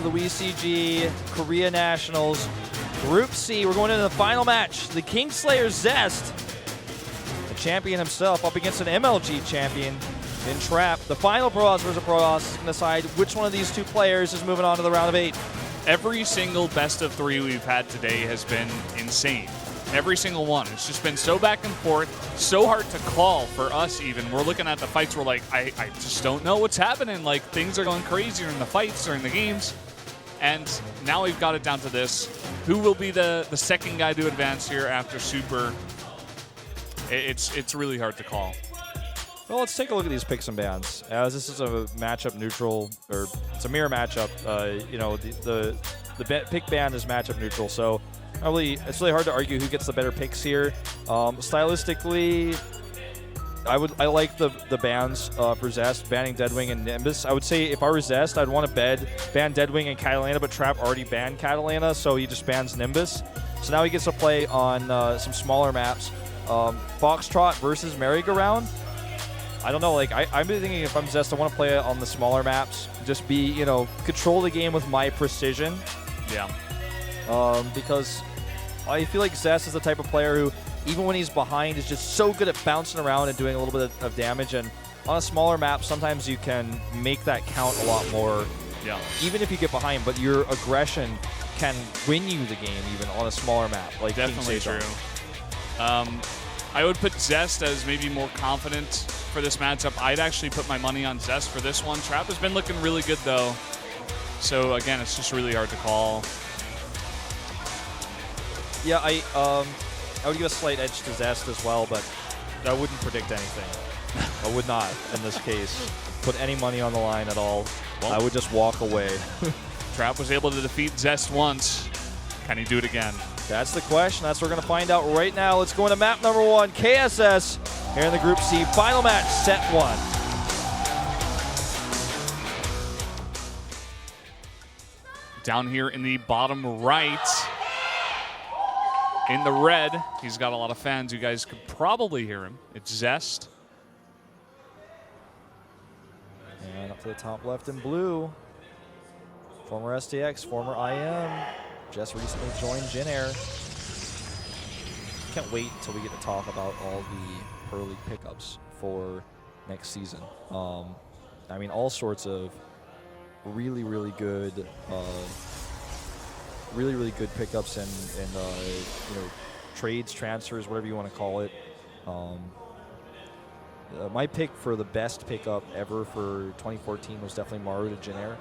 the WECG Korea Nationals Group C. We're going into the final match. The Kingslayer Zest, the champion himself, up against an MLG champion in Trap. The final Protoss versus Protoss is going to decide which one of these two players is moving on to the round of 8. Every single best of 3 we've had today has been insane. Every single one. It's just been so back and forth, so hard to call for us even. We're looking at the fights, we're like, I just don't know what's happening. Like, things are going crazy during the fights, during the games. And now we've got it down to this. Who will be the second guy to advance here after Super? It's really hard to call. Well, let's take a look at these picks and bans. As this is a matchup neutral, or it's a mirror matchup, you know, the pick ban is matchup neutral, so it's really hard to argue who gets the better picks here. Stylistically, I like the bans for Zest, banning Deadwing and Nimbus. I would say if I were Zest, I'd want to ban Deadwing and Catalina, but Trap already banned Catalina, so he just bans Nimbus. So now he gets to play on some smaller maps. Foxtrot versus Merry-Go-Round. I don't know, like, I'm thinking if I'm Zest, I want to play it on the smaller maps. Just be, you know, control the game with my precision. Yeah. Because I feel like Zest is the type of player who, even when he's behind, is just so good at bouncing around and doing a little bit of damage. And on a smaller map, sometimes you can make that count a lot more, even if you get behind. But your aggression can win you the game even on a smaller map. Like definitely true. I would put Zest as maybe more confident for this matchup. I'd actually put my money on Zest for this one. Trap has been looking really good, though. So, again, it's just really hard to call. Yeah, I would give a slight edge to Zest as well, but I wouldn't predict anything. I would not, in this case, put any money on the line at all. Well, I would just walk away. Trap was able to defeat Zest once. Can he do it again? That's the question. That's what we're going to find out right now. Let's go into map number 1, KSS, here in the Group C. Final match, set 1. Down here in the bottom right, in the red, he's got a lot of fans. You guys could probably hear him. It's Zest. And up to the top left in blue, former STX, former IM, just recently joined Jin Air. Can't wait until we get to talk about all the Pro League pickups for next season. I mean, all sorts of really good, really good pickups and you know, trades, transfers, whatever you want to call it. My pick for the best pickup ever for 2014 was definitely Maru to Jin Air.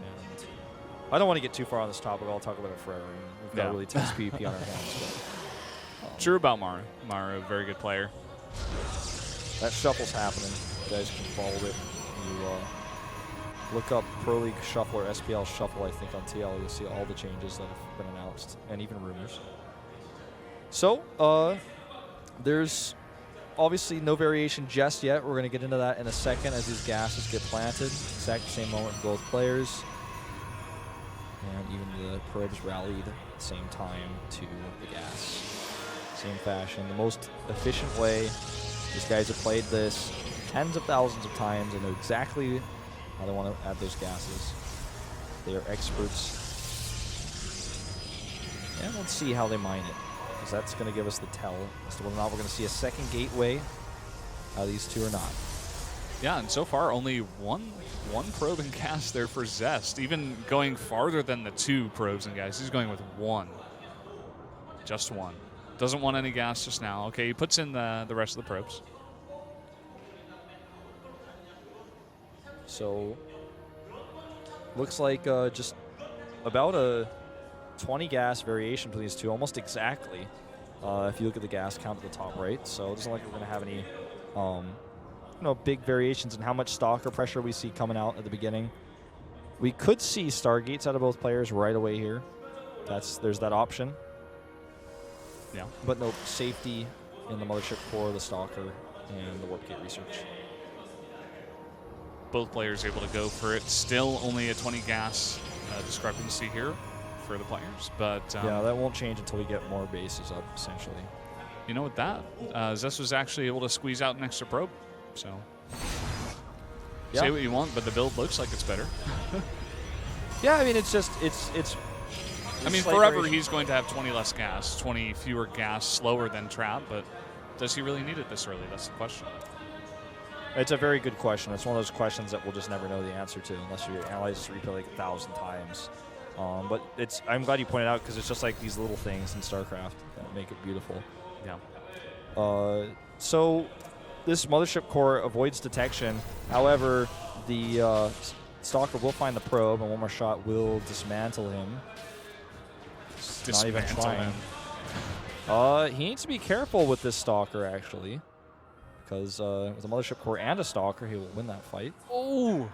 And I don't want to get too far on this topic. I'll talk about it forever. We've got a really tense PvP on our hands. But, true about Maru. Maru, very good player. That shuffle's happening. You guys can follow it. You look up Pro League Shuffle or SPL Shuffle, I think, on TL. You'll see all the changes that have been announced, and even rumors. So, there's obviously no variation just yet. We're going to get into that in a second as these gases get planted. Exact same moment for both players. And even the probes rallied at the same time to the gas. Same fashion. The most efficient way. These guys have played this tens of thousands of times and know exactly how they want to add those gases. They are experts. And let's see how they mine it, because that's going to give us the tell as to whether or not we're going to see a second gateway out of these two or not. Yeah, and so far only one probe and gas there for Zest. Even going farther than the 2 probes and gas, he's going with 1. Just 1. Doesn't want any gas just now. Okay, he puts in the rest of the probes. So, looks like just about a 20 gas variation between these two, almost exactly, if you look at the gas count at the top right. So it doesn't look like we're going to have any you know, big variations in how much stalker pressure we see coming out at the beginning. We could see Stargates out of both players right away here. There's that option. Yeah. But no safety in the Mothership Core, the Stalker, and the Warp Gate Research. Both players able to go for it. Still only a 20 gas discrepancy here for the players. But yeah, that won't change until we get more bases up, essentially. You know, with that, Zest was actually able to squeeze out an extra probe. So, say what you want, but the build looks like it's better. Yeah, I mean, it's just, it's I mean, forever he's going to have 20 less gas, 20 fewer gas, slower than Trap, but does he really need it this early? That's the question. It's a very good question. It's one of those questions that we'll just never know the answer to unless you analyze this replay like 1,000 times. But I'm glad you pointed out because it's just like these little things in StarCraft that make it beautiful. Yeah. So this mothership core avoids detection. However, the Stalker will find the probe, and one more shot will dismantle him. Not even trying. He needs to be careful with this Stalker, actually. Because with a mothership core and a Stalker, he will win that fight. Oh!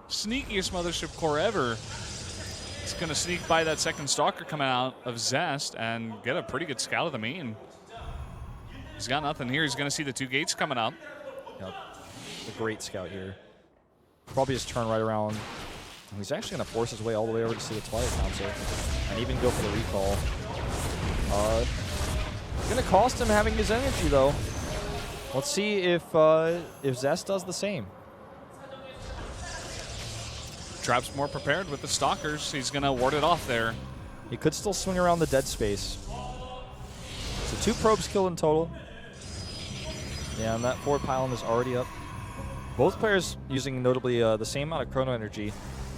Sneakiest mothership core ever. He's going to sneak by that second Stalker coming out of Zest and get a pretty good scout of the main. He's got nothing here. He's going to see the 2 gates coming up. Yep. A great scout here. Probably just turn right around. He's actually going to force his way all the way over to see the Twilight Council and even go for the recall. It's going to cost him having his energy, though. Let's see if Zest does the same. Trap's more prepared with the Stalkers. He's going to ward it off there. He could still swing around the dead space. So 2 probes killed in total. Yeah, and that forward pylon is already up. Both players using notably the same amount of chrono energy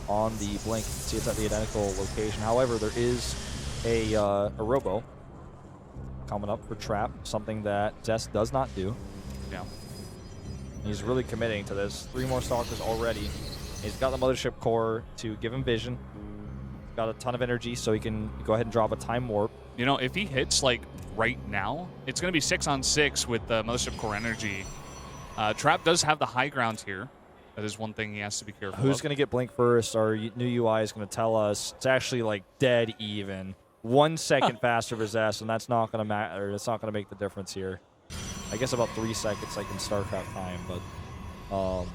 on the blink. See, it's at the identical location. However, there is a robo coming up for Trap, something that Zest does not do. Yeah. He's really committing to this. 3 more Stalkers already. He's got the mothership core to give him vision. Got a ton of energy, so he can go ahead and drop a time warp. You know, if he hits like right now, it's going to be 6-on-6 with the mothership core energy. Trap does have the high ground here. That is one thing he has to be careful Who's going to get blink first? Our new UI is going to tell us it's actually like dead even. 1 second faster for Zest, and that's not going to matter. It's not going to make the difference here. I guess about 3 seconds like in StarCraft time, but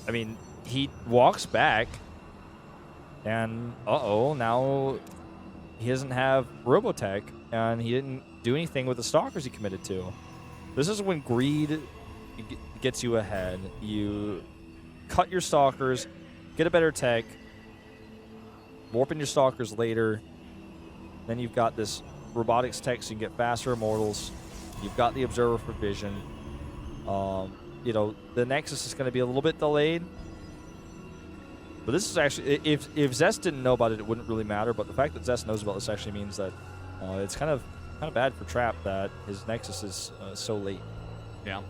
I mean, he walks back, and now he doesn't have Robotech, and he didn't do anything with the Stalkers he committed to. This is when greed gets you ahead. You cut your Stalkers, get a better tech, warp in your Stalkers later, then you've got this robotics tech so you can get faster immortals. You've got the Observer for vision. You know, the Nexus is going to be a little bit delayed. But this is actually, if Zest didn't know about it, it wouldn't really matter. But the fact that Zest knows about this actually means that it's kind of bad for Trap that his Nexus is so late. Yeah.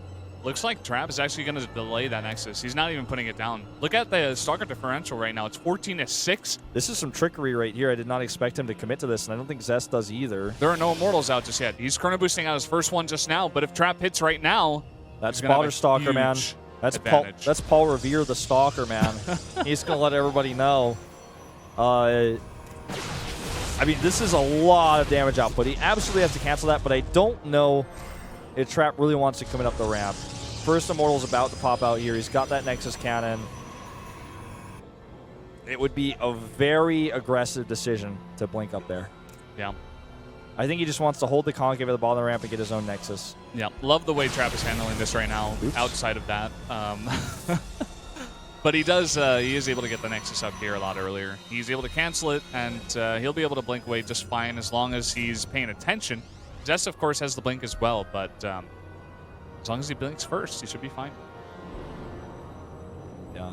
Looks like Trap is actually going to delay that Nexus. He's not even putting it down. Look at the Stalker differential right now. It's 14-6. This is some trickery right here. I did not expect him to commit to this, and I don't think Zest does either. There are no Immortals out just yet. He's chrono boosting out his first one just now, but if Trap hits right now, that's Spotter Stalker, man. That's Paul Revere, the Stalker, man. He's going to let everybody know. I mean, this is a lot of damage output. He absolutely has to cancel that, but I don't know if Trap really wants to commit up the ramp. First Immortal's about to pop out here. He's got that Nexus cannon. It would be a very aggressive decision to blink up there. Yeah. I think he just wants to hold the Concave at the bottom of the ramp and get his own Nexus. Yeah, love the way Trap is handling this right now. Oops. Outside of that. But he is able to get the Nexus up here a lot earlier. He's able to cancel it, and he'll be able to blink away just fine as long as he's paying attention. Zest, of course, has the blink as well, but as long as he blinks first, he should be fine. Yeah.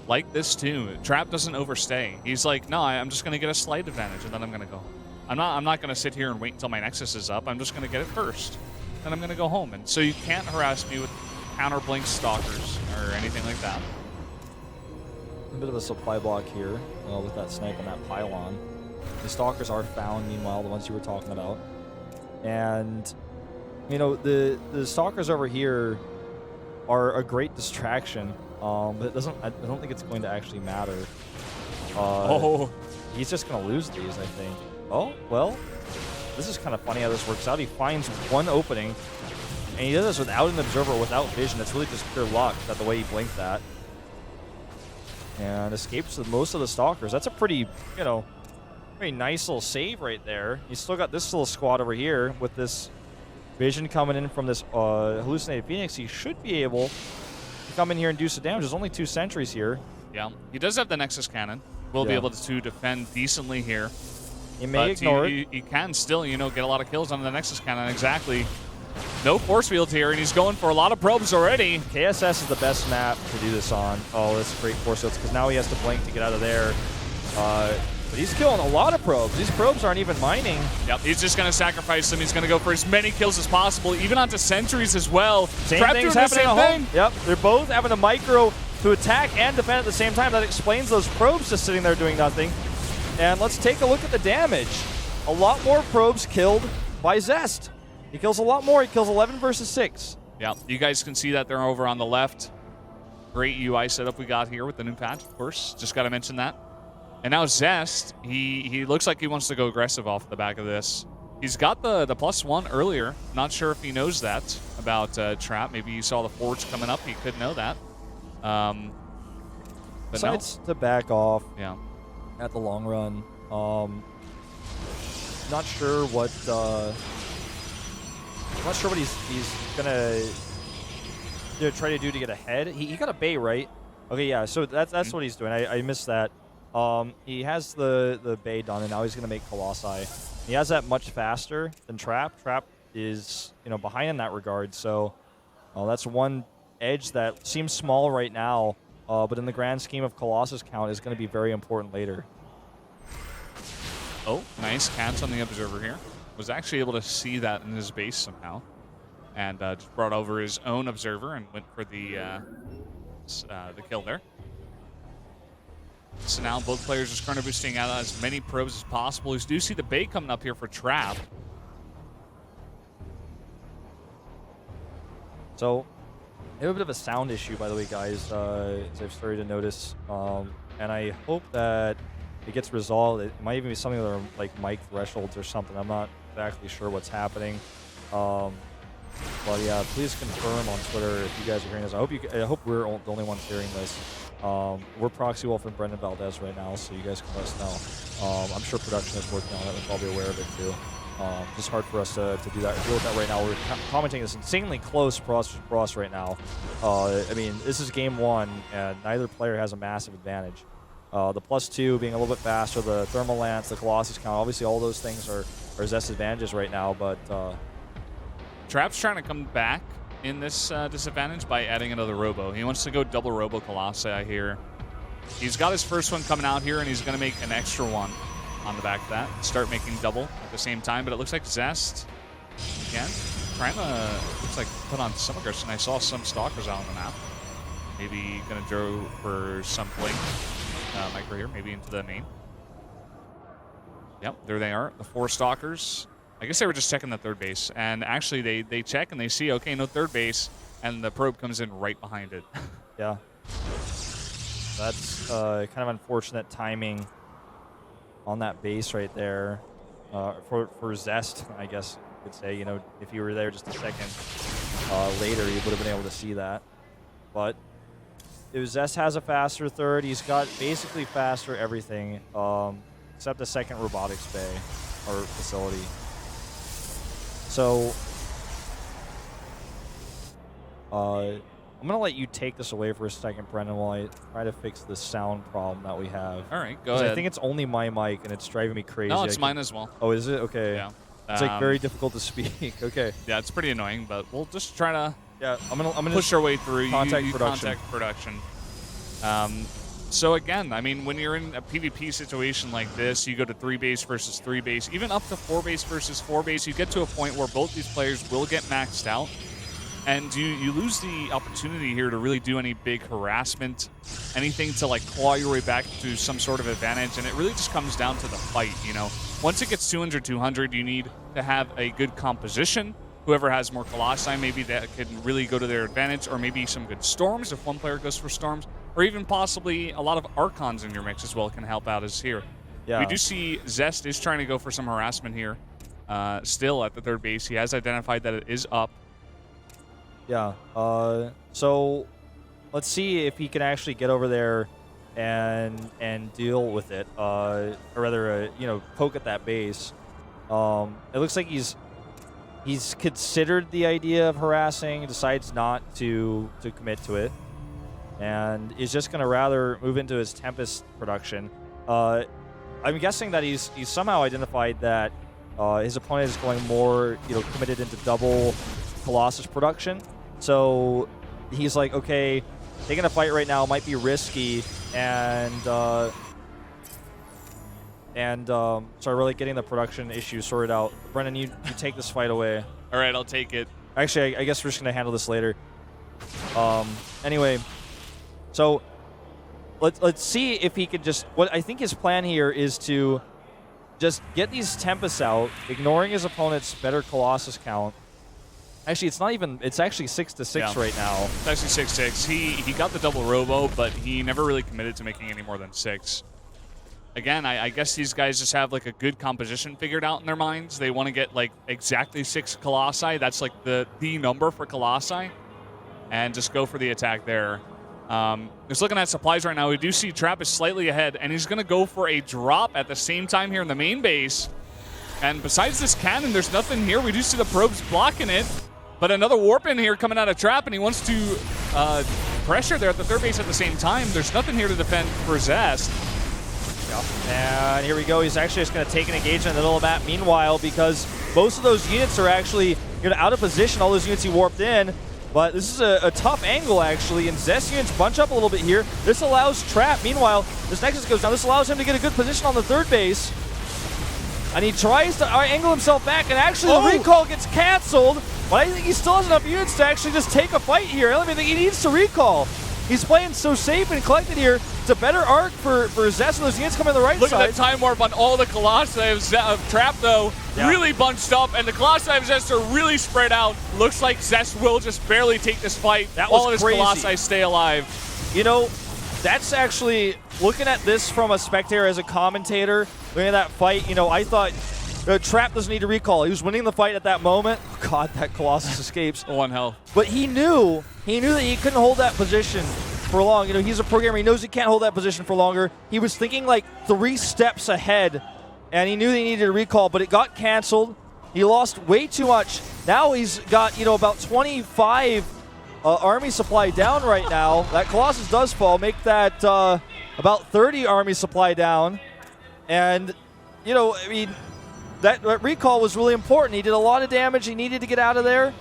Like this, too. Trap doesn't overstay. He's like, no, I'm just going to get a slight advantage, and then I'm going to go. I'm not going to sit here and wait until my Nexus is up. I'm just going to get it first. Then I'm going to go home. And so you can't harass me with counter blink Stalkers or anything like that. A bit of a supply block here with that snipe on that pylon. The Stalkers are found, meanwhile, the ones you were talking about. And, you know, the Stalkers over here are a great distraction. But I don't think it's going to actually matter. He's just going to lose these, I think. Oh, well, this is kind of funny how this works out. He finds one opening, and he does this without an Observer, without vision. It's really just pure luck that the way he blinked that. And escapes with most of the Stalkers. That's a pretty, you know, very nice little save right there. He's still got this little squad over here with this vision coming in from this hallucinated Phoenix. He should be able to come in here and do some damage. There's only 2 sentries here. Yeah, he does have the Nexus Cannon. Will be able to defend decently here. He may ignore it. He can still, you know, get a lot of kills on the Nexus Cannon. Exactly. No force field here, and he's going for a lot of probes already. KSS is the best map to do this on. Oh, that's great force fields, because now he has to blink to get out of there. But he's killing a lot of probes. These probes aren't even mining. Yep, he's just going to sacrifice them. He's going to go for as many kills as possible, even onto sentries as well. Same thing's happening at home. Yep, they're both having a micro to attack and defend at the same time. That explains those probes just sitting there doing nothing. And let's take a look at the damage. A lot more probes killed by Zest. He kills a lot more. He kills 11 versus 6. Yeah, you guys can see that they're over on the left. Great UI setup we got here with the new patch, of course. Just got to mention that. And now Zest, he looks like he wants to go aggressive off the back of this. He's got the +1 earlier. Not sure if he knows that about Trap. Maybe he saw the Forge coming up. He could know that. But Decides to back off. Yeah. At the long run. Not sure what. I'm not sure what he's gonna try to do to get ahead. He got a Bay, right? Okay, yeah. So that's what he's doing. I missed that. He has the Bay done, and now he's gonna make Colossi. He has that much faster than Trap. Trap is behind in that regard. So that's one edge that seems small right now, but in the grand scheme of Colossus count is going to be very important later. Oh, nice catch on the Observer here. Was actually able to see that in his base somehow. And just brought over his own Observer and went for the kill there. So now both players just chrono boosting out as many probes as possible. We do see the Bay coming up here for Trap. So, I have a bit of a sound issue, by the way, guys, as I've started to notice. And I hope that it gets resolved. It might even be something that are like mic thresholds or something. I'm not exactly sure what's happening. But yeah, please confirm on Twitter if you guys are hearing this. I hope we're the only ones hearing this. We're Proxy Wolf and Brendan Valdez right now, so you guys can let us know. I'm sure production is working on it. We're probably aware of it too. Just hard for us to do that. Deal with that right now. We're commenting this insanely close for us right now. I mean, this is game 1, and neither player has a massive advantage. The +2 being a little bit faster, the Thermal Lance, the Colossus count, obviously all those things are Zest advantages right now, but... Trap's trying to come back in this disadvantage by adding another Robo. He wants to go double Robo Colossi, I hear. He's got his first one coming out here, and he's going to make an extra one on the back of that. Start making double at the same time, but it looks like Zest, again, trying to, looks like put on some aggression. I saw some Stalkers out on the map. Maybe going to go for some blink. Micro here, maybe into the main. Yep, there they are, the 4 Stalkers. I guess they were just checking the third base, and actually they check and they see, okay, no third base, and the probe comes in right behind it. Yeah. That's kind of unfortunate timing on that base right there for Zest, I guess you could say. If you were there just a second later, you would have been able to see that. But if Zest has a faster third, he's got basically faster everything except the second robotics bay or facility. So I'm going to let you take this away for a second, Brendan, while I try to fix the sound problem that we have. All right, go ahead. I think it's only my mic, and it's driving me crazy. No, it's mine as well. Oh, is it? Okay. Yeah. It's like very difficult to speak. Okay. Yeah, it's pretty annoying, but we'll just try to I'm gonna push our way through. Contact production. So again, I mean, when you're in a PvP situation like this, you go to 3 base versus 3 base, even up to 4 base versus 4 base, you get to a point where both these players will get maxed out, and you lose the opportunity here to really do any big harassment, anything to like claw your way back to some sort of advantage, and it really just comes down to the fight. Once it gets 200-200, you need to have a good composition. Whoever has more Colossi, maybe that can really go to their advantage, or maybe some good Storms if one player goes for Storms, or even possibly a lot of Archons in your mix as well can help out as here. Yeah. We do see Zest is trying to go for some harassment here, still at the third base. He has identified that it is up. Yeah. So let's see if he can actually get over there and deal with it, or rather, poke at that base. It looks like he's considered the idea of harassing, decides not to commit to it. and is just going to rather move into his Tempest production. I'm guessing that he's somehow identified that his opponent is going more, committed into double Colossus production. So he's like, okay, taking a fight right now might be risky, and start really getting the production issues sorted out. Brennan, you take this fight away. All right, I'll take it. Actually, I guess we're just going to handle this later. Anyway, so let's see if he could just... What I think his plan here is to just get these Tempests out, ignoring his opponent's better Colossus count. Actually, it's not even... It's actually 6-6 right now. It's actually 6-6. He got the double robo, but he never really committed to making any more than 6. Again, I guess these guys just have like a good composition figured out in their minds. They want to get like exactly 6 Colossi. That's like the number for Colossi. And just go for the attack there. Just looking at supplies right now, we do see Trap is slightly ahead, and he's going to go for a drop at the same time here in the main base. And besides this cannon, there's nothing here. We do see the probes blocking it. But another warp in here coming out of Trap, and he wants to pressure there at the third base at the same time. There's nothing here to defend for Zest. And here we go. He's actually just going to take an engagement in the middle of the map. Meanwhile, because most of those units are actually out of position, all those units he warped in. But this is a tough angle, actually, and Zest units bunch up a little bit here. This allows Trap. Meanwhile, this Nexus goes down. This allows him to get a good position on the third base. And he tries to angle himself back, and actually the recall gets canceled. But I think he still has enough units to actually just take a fight here. I don't even think he needs to recall. He's playing so safe and collected here. It's a better arc for Zest, and those units come in the right side. Look at that time warp on all the Colossi of Trap, though. Yeah. Really bunched up, and the Colossi of Zest are really spread out. Looks like Zest will just barely take this fight. All of his Colossi stay alive. That's actually, looking at this from a spectator as a commentator, looking at that fight, I thought Trap doesn't need to recall. He was winning the fight at that moment. Oh, God, that Colossus escapes. 1 health. But he knew that he couldn't hold that position for long. He's a programmer. He knows he can't hold that position for longer. He was thinking like 3 steps ahead, and he knew that he needed a recall, but it got canceled. He lost way too much. Now he's got, about 25 army supply down right now. That Colossus does fall, make that about 30 army supply down. And, that recall was really important. He did a lot of damage. He needed to get out of there.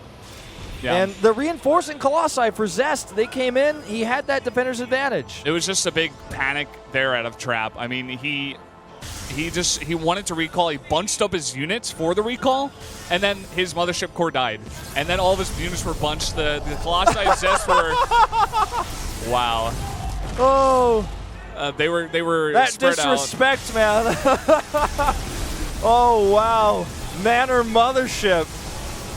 Yeah. And the reinforcing Colossi for Zest, they came in. He had that defender's advantage. It was just a big panic there out of Trap. I mean, he wanted to recall. He bunched up his units for the recall, and then his mothership core died. And then all of his units were bunched. The Colossi of Zest were... Wow. Oh. They were that spread disrespect, out. Man. Oh, wow. Manor Mothership.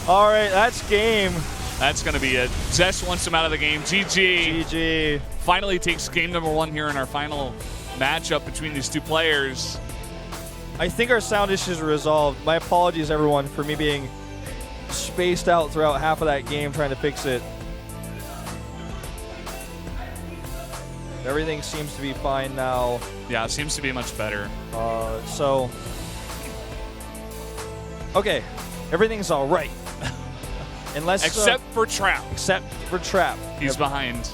All right, that's game. That's going to be it. Zest wants him out of the game. GG. GG. Finally takes game number 1 here in our final matchup between these two players. I think our sound issues are resolved. My apologies, everyone, for me being spaced out throughout half of that game trying to fix it. Everything seems to be fine now. Yeah, it seems to be much better. Okay, everything's all right. Except for Trap. Except for Trap. He's behind.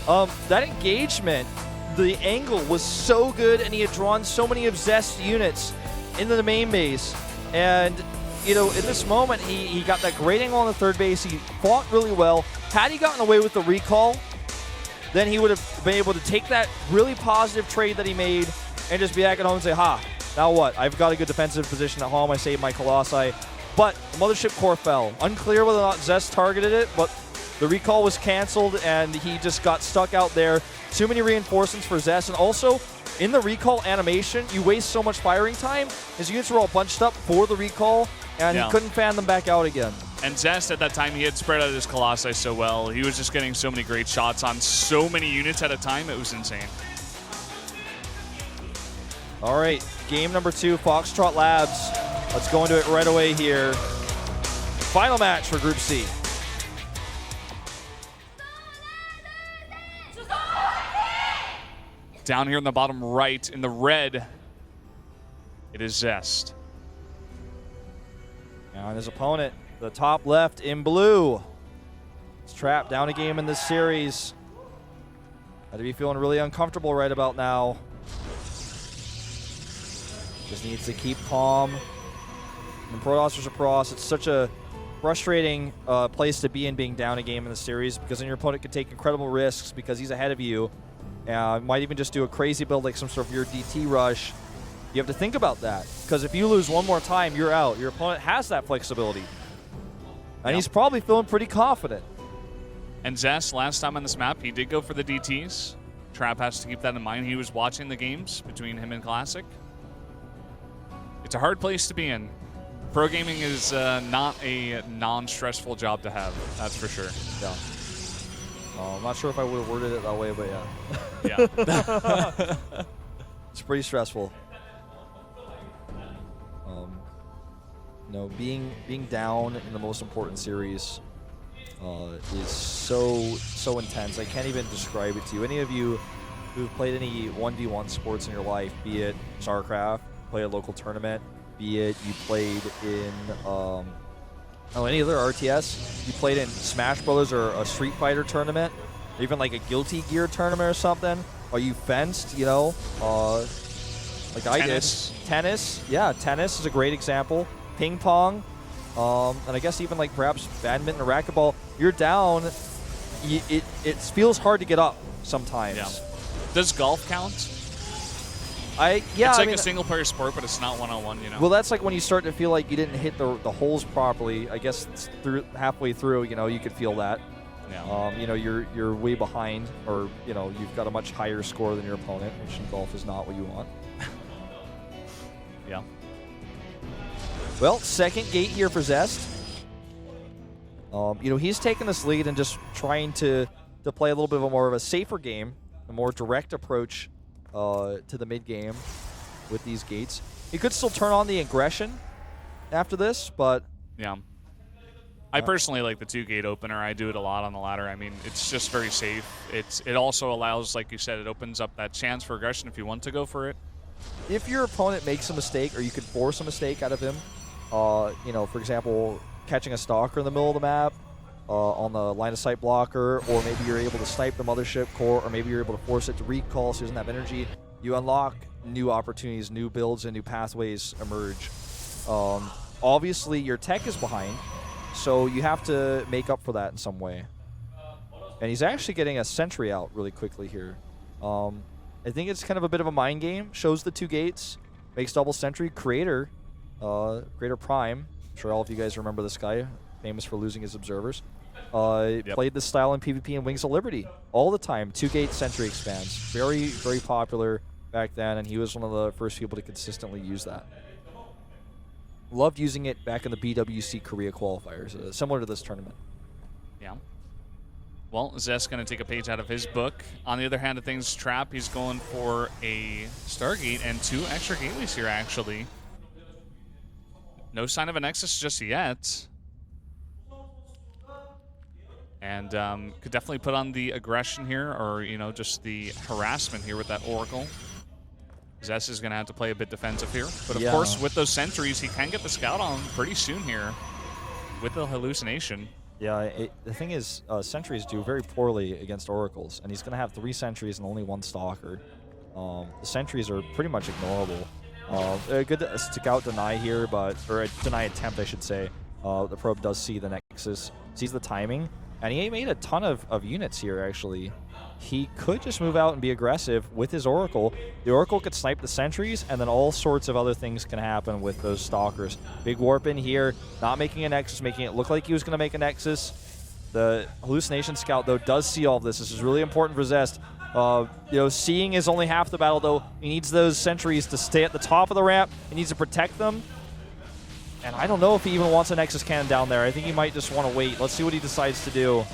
That engagement, the angle was so good, and he had drawn so many of Zest's units into the main base. And, in this moment, he got that great angle on the third base. He fought really well. Had he gotten away with the recall, then he would have been able to take that really positive trade that he made and just be back at home and say, now what? I've got a good defensive position at home. I saved my Colossi. But the mothership core fell. Unclear whether or not Zest targeted it, but the recall was canceled, and he just got stuck out there. Too many reinforcements for Zest. And also, in the recall animation, you waste so much firing time. His units were all bunched up for the recall, and he couldn't fan them back out again. And Zest, at that time, he had spread out his Colossi so well. He was just getting so many great shots on so many units at a time. It was insane. All right, game number 2, Foxtrot Labs. Let's go into it right away here. Final match for Group C. Down here in the bottom right, in the red, it is Zest. Now his opponent, the top left in blue. It's Trap, down a game in this series. Got to be feeling really uncomfortable right about now. Just needs to keep calm. And Protoss versus Protoss, it's such a frustrating place to be in, being down a game in the series, because then your opponent could take incredible risks because he's ahead of you. Might even just do a crazy build like some sort of your DT rush. You have to think about that, because if you lose one more time, you're out. Your opponent has that flexibility. And he's probably feeling pretty confident. And Zest, last time on this map, he did go for the DTs. Trap has to keep that in mind. He was watching the games between him and Classic. It's a hard place to be in. Pro gaming is not a non-stressful job to have, that's for sure. Yeah. I'm not sure if I would have worded it that way, but yeah. Yeah. It's pretty stressful. You know, being down in the most important series is so intense. I can't even describe it to you. Any of you who've played any 1v1 sports in your life, be it StarCraft, play a local tournament, be it you played in any other RTS, you played in Smash Brothers or a Street Fighter tournament, or even like a Guilty Gear tournament or something, or you fenced, you know, like I did. Tennis, yeah, tennis is a great example. Ping pong, and I guess even like perhaps badminton or racquetball. You're down. It feels hard to get up sometimes. Yeah. Does golf count? It's like a single player sport, but it's not one-on-one, you know. Well, that's like when you start to feel like you didn't hit the holes properly. I guess it's halfway through, you know, you could feel that. Yeah. You know, you're way behind, or you know, you've got a much higher score than your opponent, which in golf is not what you want. Yeah. Well, second gate here for Zest. You know, he's taking this lead and just trying to play a little bit more of a safer game, a more direct approach to the mid game with these gates. He could still turn on the aggression after this, but yeah. I personally like the 2-gate opener. I do it a lot on the ladder. I mean, it's just very safe. It also allows, like you said, it opens up that chance for aggression if you want to go for it. If your opponent makes a mistake, or you could force a mistake out of him, you know, for example, catching a stalker in the middle of the map on the line of sight blocker, or maybe you're able to snipe the mothership core, or maybe you're able to force it to recall so he doesn't have energy, you unlock new opportunities, new builds, and new pathways emerge. Obviously, your tech is behind, so you have to make up for that in some way. And he's actually getting a sentry out really quickly here. I think it's kind of a bit of a mind game. Shows the 2 gates, makes double sentry. Creator Prime, I'm sure all of you guys remember this guy, famous for losing his observers. Played this style in PvP and Wings of Liberty all the time. 2-gate sentry expands. Very, very popular back then, and he was one of the first people to consistently use that. Loved using it back in the BWC Korea qualifiers, similar to this tournament. Yeah. Well, Zest's going to take a page out of his book. On the other hand of things, Trap, he's going for a Stargate and 2 extra gateways here, actually. No sign of a Nexus just yet. And could definitely put on the aggression here, or, you know, just the harassment here with that Oracle. Zest is going to have to play a bit defensive here. But, of course, with those sentries, he can get the scout on pretty soon here with the hallucination. Yeah, the thing is, sentries do very poorly against oracles, and he's going to have 3 sentries and only 1 stalker. The sentries are pretty much ignorable. A good scout deny here, or a deny attempt, I should say. The probe does see the Nexus, sees the timing, and he made a ton of units here, actually. He could just move out and be aggressive with his Oracle. The Oracle could snipe the sentries, and then all sorts of other things can happen with those stalkers. Big warp in here, not making a Nexus, making it look like he was going to make a Nexus. The Hallucination Scout, though, does see all of this. This is really important for Zest. You know, seeing is only half the battle, though. He needs those sentries to stay at the top of the ramp. He needs to protect them. And I don't know if he even wants a Nexus cannon down there. I think he might just want to wait. Let's see what he decides to do.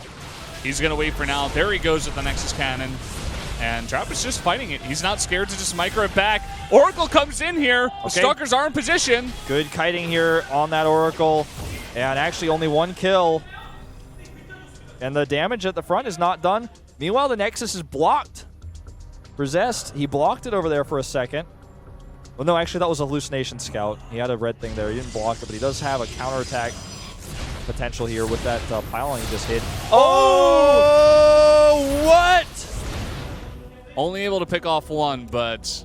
He's going to wait for now. There he goes with the Nexus Cannon. And Trap is just fighting it. He's not scared to just micro it back. Oracle comes in here. The Stalkers are in position. Good kiting here on that Oracle. And actually only 1 kill. And the damage at the front is not done. Meanwhile, the Nexus is blocked for Zest. He blocked it over there for a second. Well, no, actually, that was a Hallucination Scout. He had a red thing there. He didn't block it, but he does have a counterattack potential here with that pylon he just hit. Oh, what? Only able to pick off one, but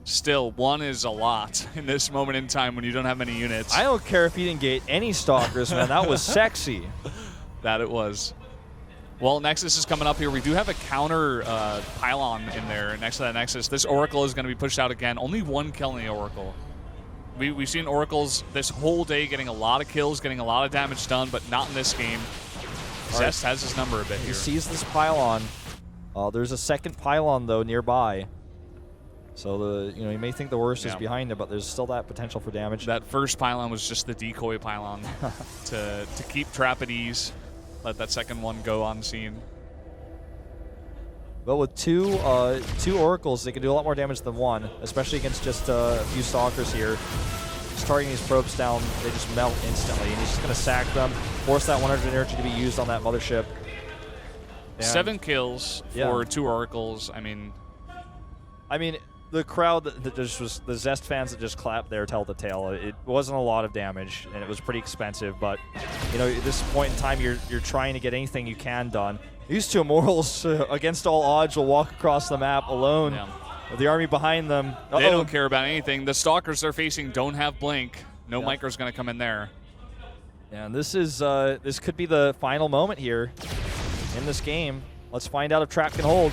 still, one is a lot in this moment in time when you don't have many units. I don't care if he didn't get any stalkers, man. That was sexy. That it was. Well, Nexus is coming up here. We do have a counter pylon in there next to that Nexus. This Oracle is going to be pushed out again. Only one kill in the Oracle. We've seen Oracles this whole day getting a lot of kills, getting a lot of damage done, but not in this game. Zest has his number a bit here. He sees this pylon. There's a second pylon, though, nearby. So, you may think the worst is behind it, but there's still that potential for damage. That first pylon was just the decoy pylon to keep Trap at ease. Let that second one go on scene. But with two Oracles, they can do a lot more damage than one, especially against just a few Stalkers here. Just targeting these probes down, they just melt instantly, and he's just going to sack them, force that 100 energy to be used on that mothership. And 7 kills for 2 Oracles. I mean, the crowd that just was the Zest fans that just clapped there tell the tale. It wasn't a lot of damage, and it was pretty expensive. But at this point in time, you're trying to get anything you can done. These two Immortals, against all odds, will walk across the map alone with the army behind them. They don't care about anything. The Stalkers they're facing don't have Blink. No Micro's going to come in there. Yeah, and this could be the final moment here in this game. Let's find out if Trap can hold.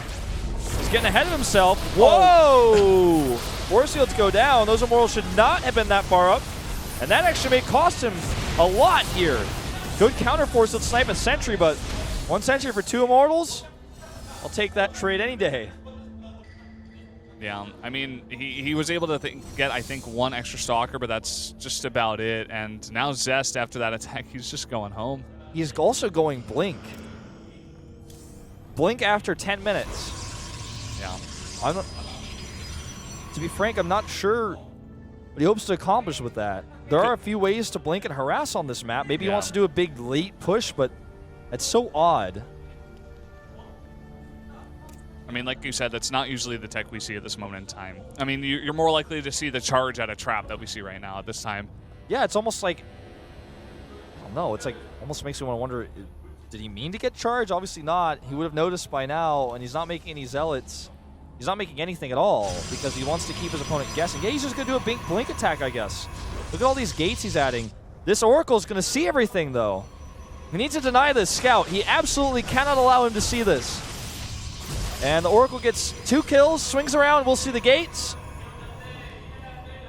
He's getting ahead of himself. Whoa! Force fields go down. Those Immortals should not have been that far up. And that actually may cost him a lot here. Good counter force field snipe and sentry, but 1 sentry for 2 Immortals? I'll take that trade any day. Yeah, I mean, he was able to get, I think, 1 extra Stalker, but that's just about it. And now Zest, after that attack, he's just going home. He's also going Blink. Blink after 10 minutes. Yeah. To be frank, I'm not sure what he hopes to accomplish with that. There are a few ways to blink and harass on this map. Maybe he wants to do a big late push, but that's so odd. I mean, like you said, that's not usually the tech we see at this moment in time. I mean, you're more likely to see the charge at a trap that we see right now at this time. Yeah, it's almost like, I don't know, it's like almost makes me want to wonder, did he mean to get charged? Obviously not. He would have noticed by now, and he's not making any zealots. He's not making anything at all because he wants to keep his opponent guessing. Yeah, he's just going to do a blink attack, I guess. Look at all these gates he's adding. This Oracle is going to see everything, though. He needs to deny this scout. He absolutely cannot allow him to see this. And the Oracle gets 2 kills, swings around. We'll see the gates.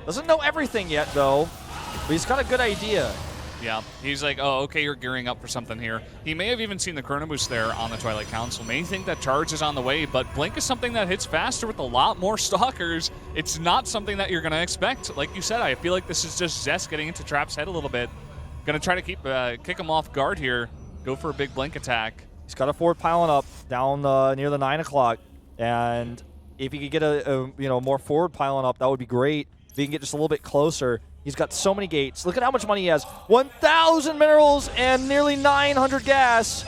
Doesn't know everything yet, though, but he's got a good idea. Yeah, he's like, oh, okay, you're gearing up for something here. He may have even seen the Chrono Boost there on the Twilight Council. May think that charge is on the way, but Blink is something that hits faster with a lot more Stalkers. It's not something that you're going to expect. Like you said, I feel like this is just Zest getting into Trap's head a little bit. Going to try to kick him off guard here. Go for a big Blink attack. He's got a forward pylon up down near the 9 o'clock, and if he could get a more forward pylon up, that would be great. If he can get just a little bit closer. He's got so many gates. Look at how much money he has. 1,000 minerals and nearly 900 gas.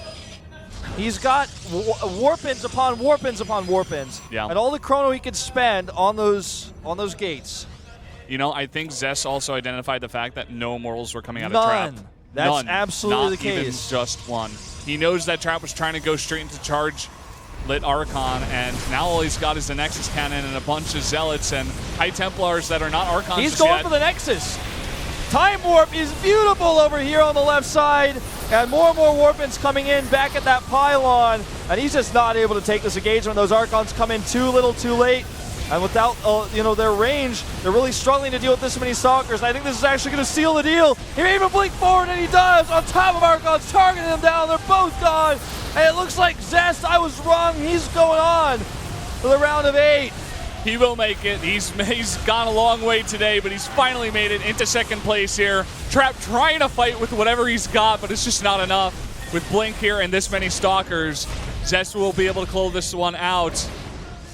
He's got warpins upon warpins upon warpins. Yeah. And all the chrono he could spend on those gates. I think Zest also identified the fact that no Immortals were coming out None. of Trap. That's None. absolutely Not the case. Even just one. He knows that Trap was trying to go straight into charge lit Archon, and now all he's got is the Nexus Cannon and a bunch of Zealots and High Templars that are not Archons. He's going for the Nexus. Time Warp is beautiful over here on the left side, and more Warpins coming in back at that pylon, and he's just not able to take this engagement. Those Archons come in too little too late, and without their range, they're really struggling to deal with this many Stalkers, and I think this is actually going to seal the deal. He may even blink forward, and he does, on top of Archons, targeting them down. They're both gone, and it looks like Zest, I was wrong, he's going on for the round of 8. He will make it. He's gone a long way today, but he's finally made it into second place here. Trap trying to fight with whatever he's got, but it's just not enough. With Blink here and this many Stalkers, Zest will be able to close this one out.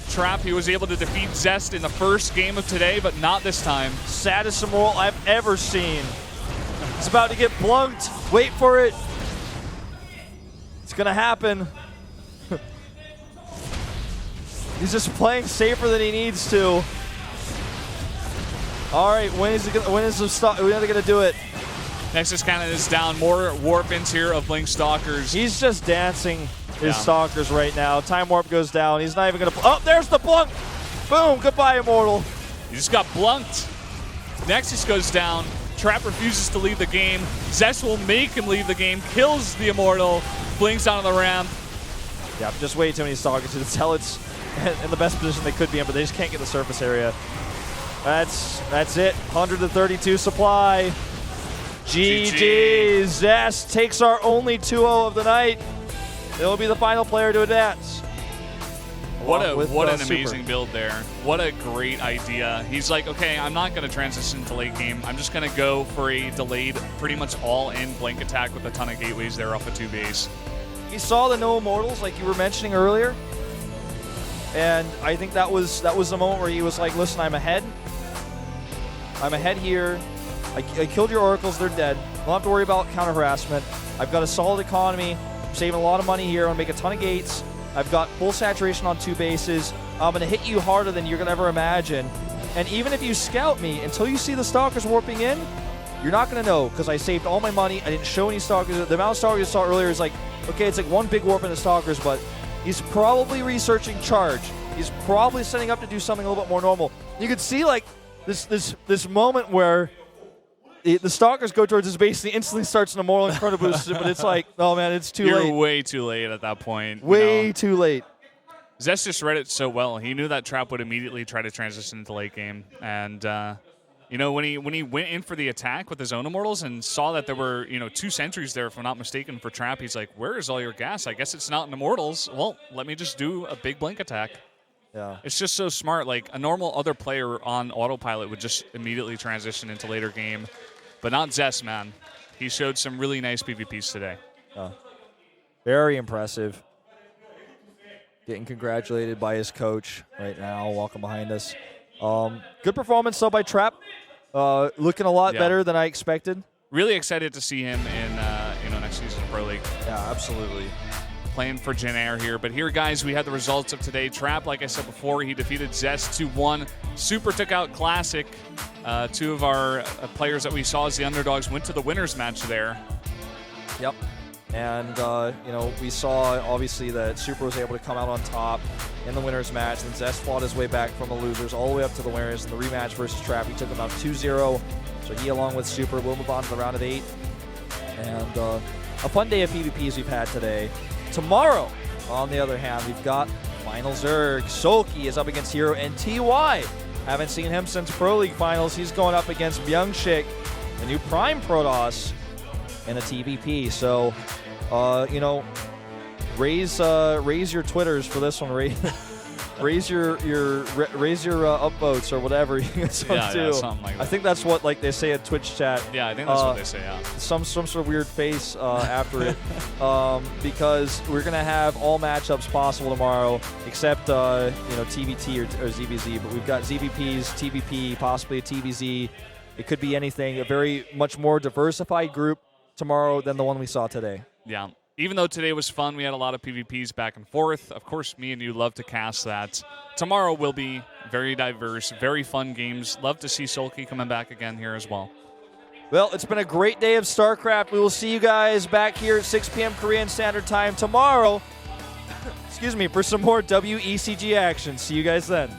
Trap, he was able to defeat Zest in the first game of today, but not this time. Saddest Immortal I've ever seen. He's about to get blunked. Wait for it. It's going to happen. He's just playing safer than he needs to. All right, when is they going to do it? Nexus Cannon is down. More Warpins here of Blink Stalkers. He's just dancing. his stalkers right now. Time warp goes down. He's not even going to. Oh, there's the blunk. Boom. Goodbye, Immortal. He just got blunked. Nexus goes down. Trap refuses to leave the game. Zest will make him leave the game. Kills the Immortal. Blinks down on the ramp. Yeah, just way too many stalkers. The Zealots in the best position they could be in, but they just can't get the surface area. That's it. 132 supply. GG. Zest takes our only 2-0 of the night. It'll be the final player to advance. What an amazing build there. What a great idea. He's like, okay, I'm not going to transition to late game. I'm just going to go for a delayed, pretty much all-in blank attack with a ton of gateways there off of 2 base. He saw the no immortals like you were mentioning earlier. And I think that was the moment where he was like, listen, I'm ahead. I'm ahead here. I killed your oracles, they're dead. Don't have to worry about counter harassment. I've got a solid economy. I'm saving a lot of money here. I'm gonna make a ton of gates. I've got full saturation on 2 bases. I'm gonna hit you harder than you're gonna ever imagine. And even if you scout me, until you see the stalkers warping in, you're not gonna know because I saved all my money. I didn't show any stalkers. The amount of stalkers you saw earlier is like, okay, it's like one big warp in the stalkers, but he's probably researching charge. He's probably setting up to do something a little bit more normal. You could see like this moment where the stalkers go towards his base and he instantly starts an immortal and chrono boosts it, but it's like, oh man, it's too late. You're way too late at that point. Way too late. Zest just read it so well. He knew that Trap would immediately try to transition into late game. And, when he went in for the attack with his own immortals and saw that there were, 2 sentries there, if I'm not mistaken, for Trap, he's like, where is all your gas? I guess it's not in immortals. Well, let me just do a big blink attack. Yeah. It's just so smart. Like, a normal other player on autopilot would just immediately transition into later game. But not Zest, man. He showed some really nice PvPs today. Very impressive. Getting congratulated by his coach right now, walking behind us. Good performance, though, by Trap. Looking a lot better than I expected. Really excited to see him in next season's Pro League. Yeah, absolutely. Playing for Jin Air here. But here, guys, we had the results of today. Trap, like I said before, he defeated Zest 2-1. Super took out Classic. 2 of our players that we saw as the underdogs went to the winners match there. Yep. And, we saw, obviously, that Super was able to come out on top in the winners match. And Zest fought his way back from the losers all the way up to the winners. In the rematch versus Trap, he took them out 2-0. So he, along with Super, will move on to the round of 8. And a fun day of PvPs we've had today. Tomorrow, on the other hand, we've got Final Zerg. Sulky is up against Hero, and TY. Haven't seen him since Pro League Finals. He's going up against Byung-Shik, the new Prime Protoss, in a TVP. So, raise your Twitters for this one. Raise your upvotes or whatever you guys want to do. Something like that. I think that's what they say at Twitch chat. Yeah, I think that's what they say. Yeah. Some sort of weird face after it, because we're gonna have all matchups possible tomorrow, except TVT or ZVZ. But we've got ZVPs, TVP, possibly a TVZ. It could be anything. A very much more diversified group tomorrow than the one we saw today. Yeah. Even though today was fun, we had a lot of PvPs back and forth. Of course, me and you love to cast that. Tomorrow will be very diverse, very fun games. Love to see Sulky coming back again here as well. Well, it's been a great day of StarCraft. We will see you guys back here at 6 p.m. Korean Standard Time tomorrow. For some more WECG action. See you guys then.